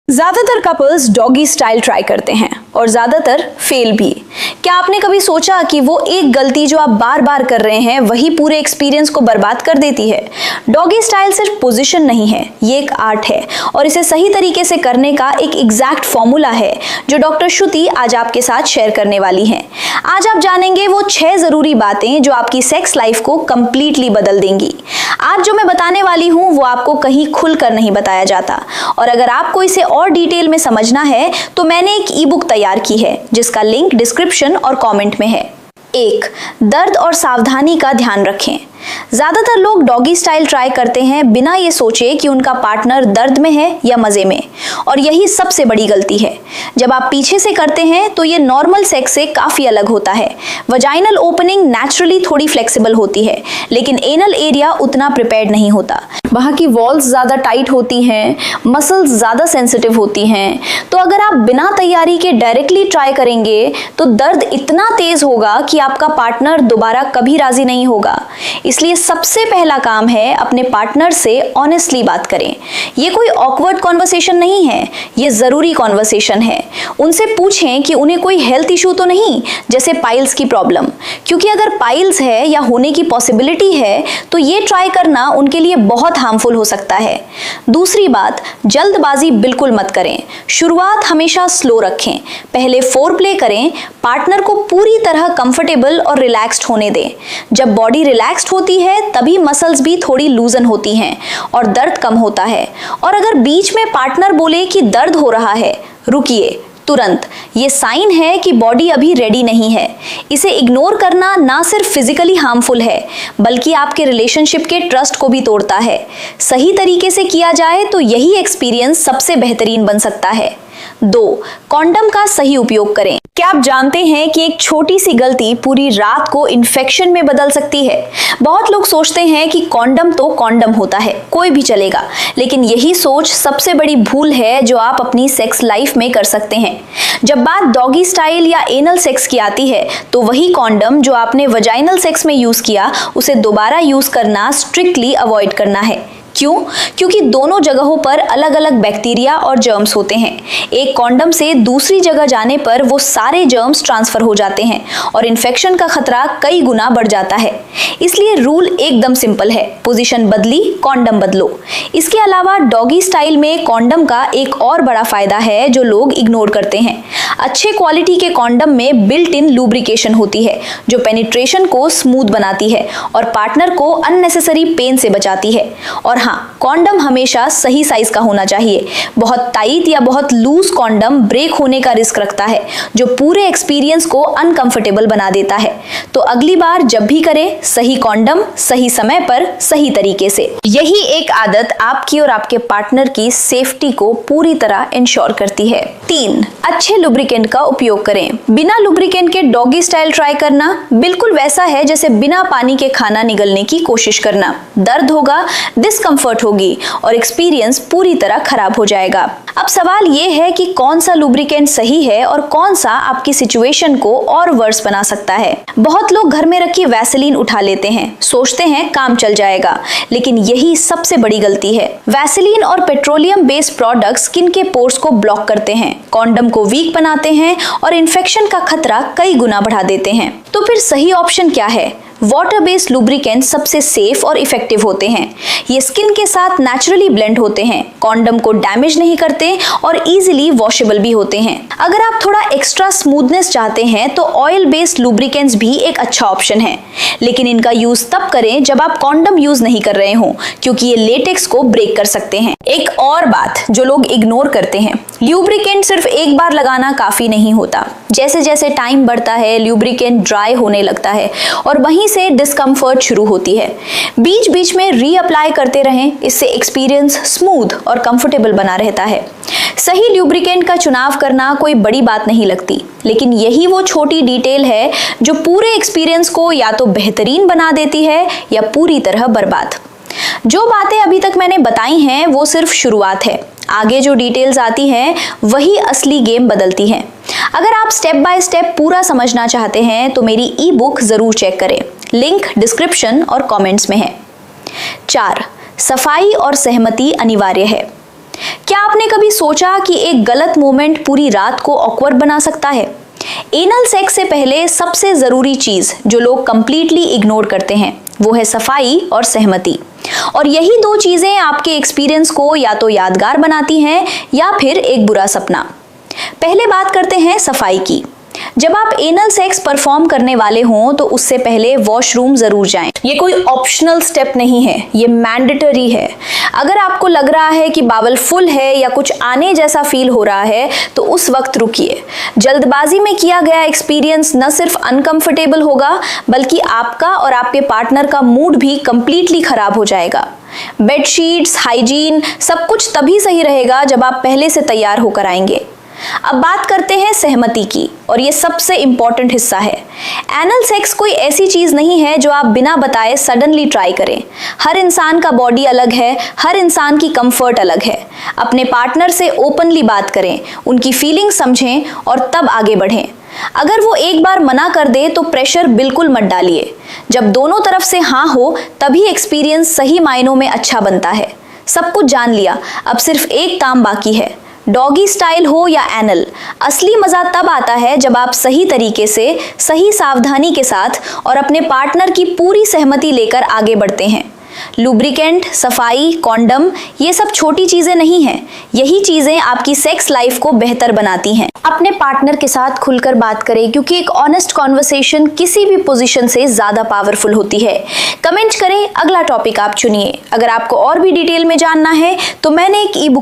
ज्यादातर couples doggy style try करते हैं और ज्यादातर फेल भी। क्या आपने कभी सोचा कि वो एक गलती जो आप बार बार कर रहे हैं वही पूरे एक्सपीरियंस को बर्बाद कर देती है? डॉगी स्टाइल सिर्फ पोजीशन नहीं है, ये एक आर्ट है और इसे सही तरीके से करने का एक एग्जैक्ट फॉर्मूला है जो डॉक्टर श्रुति आज आपके साथ शेयर करने वाली हैं। आज आप जानेंगे वो 6 जरूरी बातें जो आपकी सेक्स लाइफ को कंप्लीटली बदल देंगी। आज जो मैं बताने वाली हूँ वो आपको कहीं खुलकर नहीं बताया जाता और अगर आपको इसे और डिटेल में समझना है तो मैंने एक ई बुक तैयार की है जिसका लिंक डिस्क्रिप्शन और कमेंट में है। 1. दर्द और सावधानी का ध्यान रखें। ज्यादातर लोग डॉगी स्टाइल ट्राई करते हैं बिना ये सोचे कि उनका पार्टनर दर्द में है या मजे में, और यही सबसे बड़ी गलती है। जब आप पीछे से करते हैं तो ये नॉर्मल सेक्स से काफी अलग होता है। वजाइनल ओपनिंग नेचुरली थोड़ी फ्लेक्सिबल होती है लेकिन एनल एरिया उतना प्रिपेयर्ड नहीं होता। वहाँ की वॉल्स ज्यादा टाइट होती हैं, मसल्स ज्यादा सेंसिटिव होती हैं। तो अगर आप बिना तैयारी के डायरेक्टली ट्राई करेंगे तो दर्द इतना तेज होगा कि आपका पार्टनर दोबारा कभी राजी नहीं होगा। इसलिए सबसे पहला काम है अपने पार्टनर से ऑनेस्टली बात करें। ये कोई ऑकवर्ड कॉन्वर्सेशन नहीं है, ये जरूरी कॉन्वर्सेशन है। उनसे पूछें कि उन्हें कोई हेल्थ इशू तो नहीं, जैसे पाइल्स की प्रॉब्लम, क्योंकि अगर पाइल्स है या होने की पॉसिबिलिटी है तो ये ट्राई करना उनके लिए बहुत हार्मफुल हो सकता है। दूसरी बात, जल्दबाजी बिल्कुल मत करें। शुरुआत हमेशा स्लो रखें। पहले फोरप्ले करें, पार्टनर को पूरी तरह कंफर्टेबल और रिलैक्स्ड होने दें। जब बॉडी रिलैक्स्ड होती है तभी मसल्स भी थोड़ी लूजन होती हैं और दर्द कम होता है। और अगर बीच में पार्टनर बोले कि दर्द हो रहा है, रुकिए तुरंत। ये साइन है कि बॉडी अभी रेडी नहीं है। इसे इग्नोर करना ना सिर्फ फिजिकली हार्मफुल है बल्कि आपके रिलेशनशिप के ट्रस्ट को भी तोड़ता है। सही तरीके से किया जाए तो यही एक्सपीरियंस सबसे बेहतरीन बन सकता है। 2. कॉन्डम का सही उपयोग करें। क्या आप जानते हैं कि एक छोटी सी गलती पूरी रात को इन्फेक्शन में बदल सकती है? बहुत लोग सोचते हैं कि कॉन्डम तो कॉन्डम होता है, कोई भी चलेगा, लेकिन यही सोच सबसे बड़ी भूल है जो आप अपनी सेक्स लाइफ में कर सकते हैं। जब बात डॉगी स्टाइल या एनल सेक्स की आती है तो वही कॉन्डम जो आपने वजाइनल सेक्स में यूज किया उसे दोबारा यूज करना स्ट्रिक्टली अवॉइड करना है। क्यों? क्योंकि दोनों जगहों पर अलग अलग बैक्टीरिया और जर्म्स होते हैं। एक कॉन्डम से दूसरी जगह जाने पर वो सारे जर्म्स ट्रांसफर हो जाते हैं और इन्फेक्शन का खतरा कई गुना बढ़ जाता है। इसलिए रूल एकदम सिंपल है, पोजीशन बदली, कॉन्डम बदलो। इसके अलावा डॉगी स्टाइल में कॉन्डम का एक और बड़ा फायदा है जो लोग इग्नोर करते हैं। अच्छे क्वालिटी के कॉन्डम में बिल्ट इन लुब्रिकेशन होती है जो पेनिट्रेशन को स्मूथ बनाती है और पार्टनर को अननेसेसरी पेन से बचाती है। और हाँ, कॉन्डम हमेशा सही साइज का होना चाहिए। बहुत टाइट या बहुत लूज कॉन्डम ब्रेक होने का रिस्क रखता है जो पूरे एक्सपीरियंस को अनकंफर्टेबल बना देता है। तो अगली बार जब भी करें, सही कॉन्डम, सही समय पर, सही तरीके से। यही एक आदत आपकी और आपके पार्टनर की सेफ्टी को पूरी तरह इंश्योर करती है। 3. अच्छे लुब्रिकेंट का उपयोग करें। बिना लुब्रिकेंट के डॉगी स्टाइल ट्राई करना बिल्कुल वैसा है जैसे बिना पानी के खाना निगलने की कोशिश करना। दर्द होगा, डिस्कंफर्ट होगी और एक्सपीरियंस पूरी तरह खराब हो जाएगा। अब सवाल ये है कि कौन सा लुब्रिकेंट सही है और कौन सा आपकी सिचुएशन को और वर्स बना सकता है। बहुत लोग घर में रखी वैसलीन उठा लेते हैं, सोचते हैं काम चल जाएगा, लेकिन यही सबसे बड़ी गलती है। वैसलीन और पेट्रोलियम बेस्ड प्रोडक्ट्स स्किन के पोर्स को ब्लॉक करते हैं, कॉन्डम को वीक बनाते हैं और इन्फेक्शन का खतरा कई गुना बढ़ा देते हैं। तो फिर सही ऑप्शन क्या है? वाटर बेस्ड लुब्रिकेंट सबसे सेफ और इफेक्टिव होते हैं। ये स्किन के साथ नेचुरली ब्लेंड होते हैं, कॉन्डम को डैमेज नहीं करते और इजीली वॉशेबल भी होते हैं। अगर आप थोड़ा एक्स्ट्रा स्मूथनेस चाहते हैं तो ऑयल बेस्ड लुब्रिकेंट्स भी एक अच्छा ऑप्शन है, लेकिन इनका यूज तब करें जब आप कॉन्डम यूज नहीं कर रहे हो क्योंकि ये लेटेक्स को ब्रेक कर सकते हैं। एक और बात जो लोग इग्नोर करते हैं, ल्यूब्रिकेंट सिर्फ एक बार लगाना काफी नहीं होता। जैसे जैसे टाइम बढ़ता है ल्यूब्रिकेंट ड्राई होने लगता है और वहीं से डिस्कम्फर्ट शुरू होती है। बीच बीच में रीअप्लाई करते रहें, इससे एक्सपीरियंस स्मूथ और कंफर्टेबल बना रहता है। सही ल्यूब्रिकेंट का चुनाव करना कोई बड़ी बात नहीं लगती, लेकिन यही वो छोटी डिटेल है जो पूरे एक्सपीरियंस को या तो बेहतरीन बना देती है या पूरी तरह बर्बाद। जो बातें अभी तक मैंने बताई हैं वो सिर्फ शुरुआत है। आगे जो डिटेल्स आती हैं वही असली गेम बदलती हैं। अगर आप स्टेप बाय स्टेप पूरा समझना चाहते हैं तो मेरी ई बुक जरूर चेक करें, लिंक डिस्क्रिप्शन और कमेंट्स में है। 4. सफाई और सहमति अनिवार्य है। क्या आपने कभी सोचा कि एक गलत मोमेंट पूरी रात को ऑकवर्ड बना सकता है? एनल सेक्स से पहले सबसे जरूरी चीज जो लोग कंप्लीटली इग्नोर करते हैं वो है सफाई और सहमति। और यही दो चीजें आपके एक्सपीरियंस को या तो यादगार बनाती हैं या फिर एक बुरा सपना। पहले बात करते हैं सफाई की। जब आप एनल सेक्स परफॉर्म करने वाले हों तो उससे पहले वॉशरूम जरूर जाएं। ये कोई ऑप्शनल स्टेप नहीं है, ये मैंडेटरी है। अगर आपको लग रहा है कि बावल फुल है या कुछ आने जैसा फील हो रहा है तो उस वक्त रुकिए। जल्दबाजी में किया गया एक्सपीरियंस न सिर्फ अनकंफर्टेबल होगा बल्कि आपका और आपके पार्टनर का मूड भी कंप्लीटली खराब हो जाएगा। बेडशीट्स, हाइजीन सब कुछ तभी सही रहेगा जब आप पहले से तैयार होकर आएंगे। अब बात करते हैं सहमति की, और ये सबसे इंपॉर्टेंट हिस्सा है। एनल सेक्स कोई ऐसी चीज नहीं है जो आप बिना बताए सडनली ट्राई करें। हर इंसान का बॉडी अलग है, हर इंसान की कंफर्ट अलग है। अपने पार्टनर से ओपनली बात करें, उनकी फीलिंग समझें और तब आगे बढ़ें। अगर वो एक बार मना कर दे तो प्रेशर बिल्कुल मत डालिए। जब दोनों तरफ से हाँ हो तभी एक्सपीरियंस सही मायनों में अच्छा बनता है। सब कुछ जान लिया, अब सिर्फ एक काम बाकी है। डॉगी स्टाइल हो या एनल, असली मजा तब आता है जब आप सही तरीके से, सही सावधानी के साथ और अपने पार्टनर की पूरी सहमति लेकर आगे बढ़ते हैं। लुब्रिकेंट, सफाई, कॉन्डम ये सब छोटी चीजें नहीं हैं। यही चीजें आपकी सेक्स लाइफ को बेहतर बनाती हैं। अपने पार्टनर के साथ खुलकर बात करें क्योंकि एक ऑनेस्ट कॉन्वर्सेशन किसी भी पोजीशन से ज्यादा पावरफुल होती है। कमेंट करें अगला टॉपिक आप चुनिए। अगर आपको और भी डिटेल में जानना है तो मैंने एक ई बुक